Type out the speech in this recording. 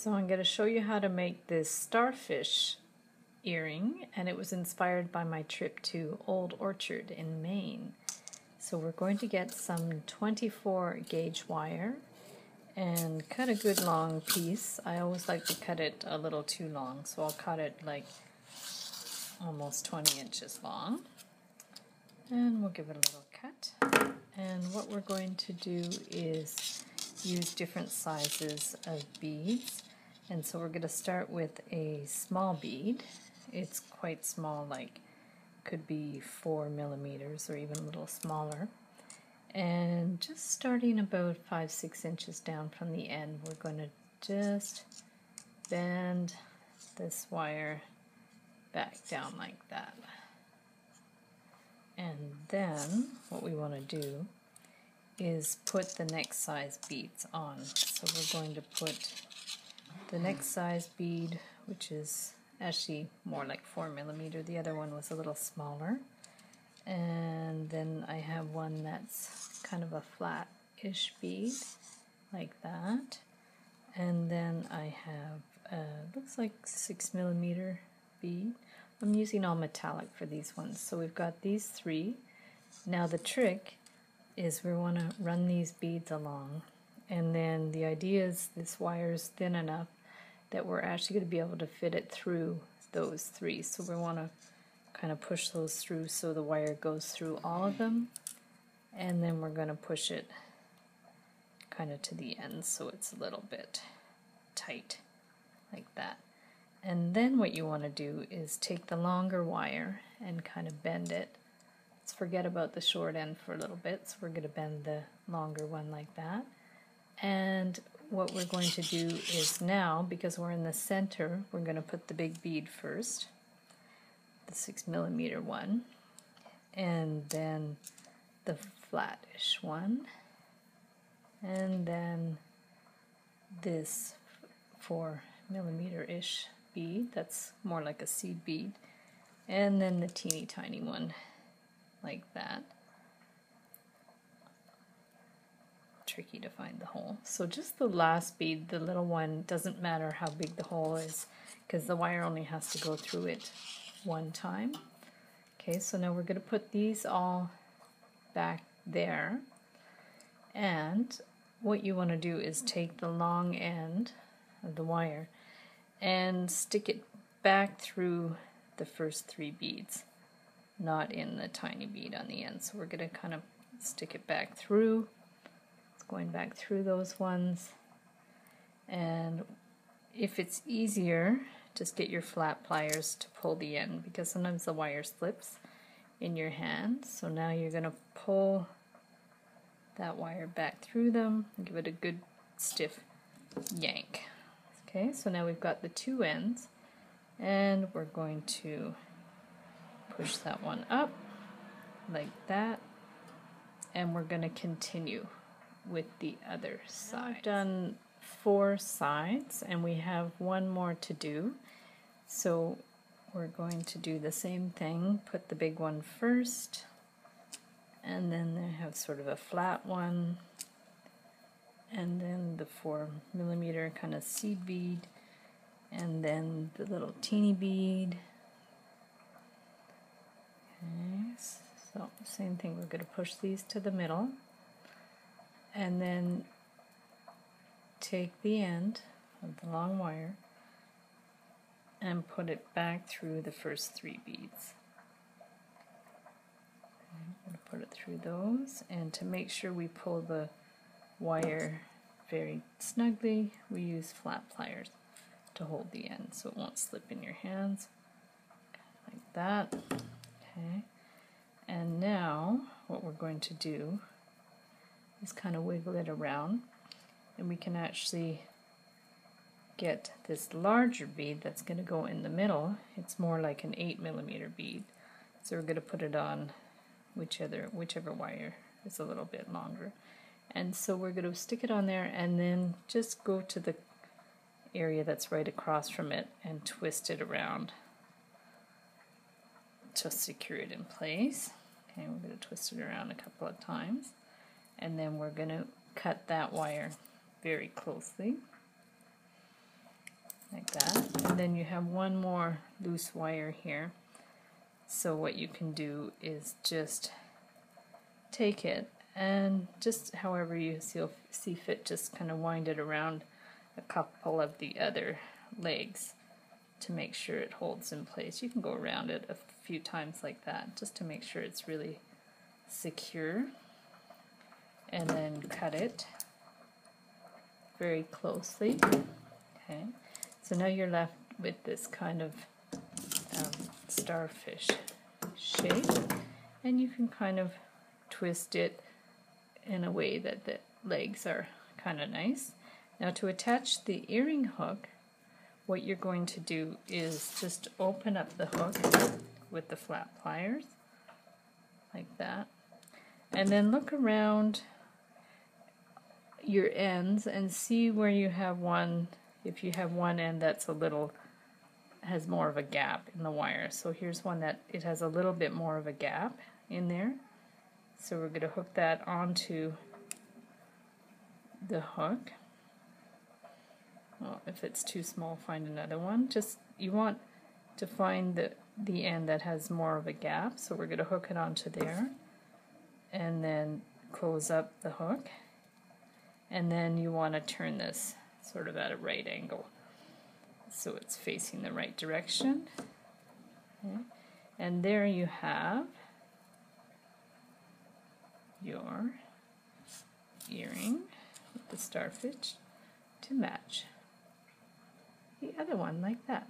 So I'm going to show you how to make this starfish earring, and it was inspired by my trip to Old Orchard in Maine. So we're going to get some 24 gauge wire and cut a good long piece. I always like to cut it a little too long, so I'll cut it like almost 20 inches long. And we'll give it a little cut. And what we're going to do is use different sizes of beads. And so we're going to start with a small bead. It's quite small, like could be 4 millimeters or even a little smaller. And just starting about 5-6 inches down from the end, we're going to just bend this wire back down like that. And then what we want to do is put the next size beads on. So we're going to put the next size bead, which is actually more like 4 millimeter. The other one was a little smaller. And then I have one that's kind of a flat-ish bead, like that. And then I have, looks like 6 millimeter bead. I'm using all metallic for these ones. So we've got these 3. Now the trick is we want to run these beads along. And then the idea is this wire is thin enough that we're actually going to be able to fit it through those 3. So we want to kind of push those through so the wire goes through all of them. And then we're going to push it kind of to the end so it's a little bit tight, like that. And then what you want to do is take the longer wire and kind of bend it. Let's forget about the short end for a little bit. So we're going to bend the longer one like that. And what we're going to do is now, because we're in the center, we're going to put the big bead first, the 6 millimeter one, and then the flattish one, and then this 4 millimeter-ish bead, that's more like a seed bead, and then the teeny tiny one, like that. Tricky to find the hole. So just the last bead, the little one, doesn't matter how big the hole is because the wire only has to go through it one time. Okay, so now we're going to put these all back there, and what you want to do is take the long end of the wire and stick it back through the first 3 beads, not in the tiny bead on the end. So we're going to kind of stick it back through. Going back through those ones, and if it's easier, just get your flat pliers to pull the end because sometimes the wire slips in your hand. So now you're going to pull that wire back through them and give it a good stiff yank. Okay, so now we've got the 2 ends, and we're going to push that one up like that, and we're going to continue with the other side. I've done 4 sides and we have one more to do, so we're going to do the same thing. Put the big one first, and then they have sort of a flat one, and then the 4 millimeter kind of seed bead, and then the little teeny bead. Okay, so same thing, we're going to push these to the middle, and then take the end of the long wire and put it back through the first 3 beads. I'm going to put it through those, and to make sure we pull the wire very snugly, we use flat pliers to hold the end so it won't slip in your hands, like that. Okay, and now what we're going to do is kind of wiggle it around, and we can actually get this larger bead that's going to go in the middle. It's more like an 8 millimeter bead, so we're going to put it on whichever wire is a little bit longer, and so we're going to stick it on there and then just go to the area that's right across from it and twist it around to secure it in place. Okay, we're going to twist it around a couple of times, and then we're going to cut that wire very closely. like that. And then you have one more loose wire here. So what you can do is just take it and just however you see fit, just kind of wind it around a couple of the other legs to make sure it holds in place. You can go around it a few times like that just to make sure it's really secure, and then cut it very closely. Okay, so now you're left with this kind of starfish shape, and you can kind of twist it in a way that the legs are kind of nice. Now to attach the earring hook, what you're going to do is just open up the hook with the flat pliers like that, and then look around your ends and see where you have one. If you have one end that's a little, has more of a gap in the wire. So here's one that it has a little bit more of a gap in there. So we're going to hook that onto the hook. Well, if it's too small, find another one. Just, you want to find the end that has more of a gap. So we're going to hook it onto there and then close up the hook. And then you want to turn this sort of at a right angle so it's facing the right direction. Okay. And there you have your earring with the starfish to match the other one like that.